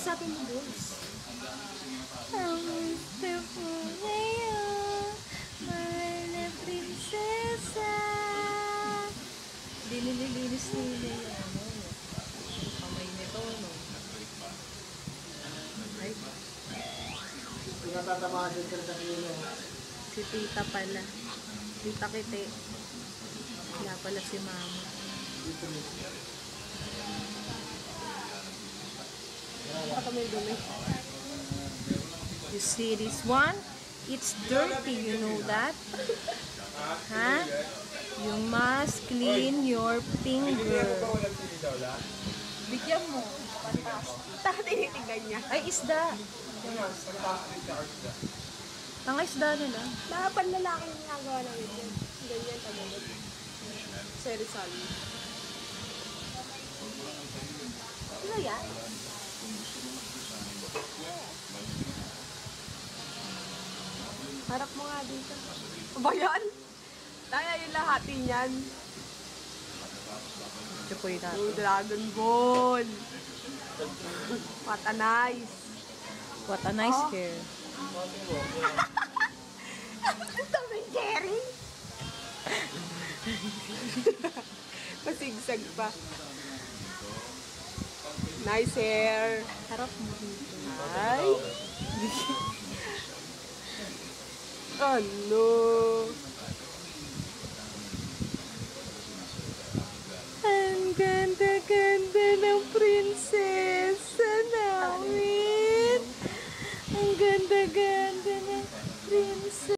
Kausapin mo, boss. Dinililinis nila yung kamay nito, no? Ay. Pinatatamaan din sila sa kilo. Si tita pala. Tita Kite. Wala pala si mama. Baka kami dumi. You see this one? It's dirty, you know that? Huh? You must clean your finger. Bigyan mo. Fantastic. Taka tinitingnan niya. Ay, isda. Ang isda nila. Mga panlalaki yung ginagawa namin yun. Ganyan, tagalog. Seri-sali. Ano yan? Harap mo nga dito. Ba yan? Tayo yung lahati niyan. Ito po yung Oh, natin. Dragon Ball. What a nice. What a nice hair. Tom and Jerry. Pasigsag pa. Nice hair. Harap mo dito. Ay. Ano?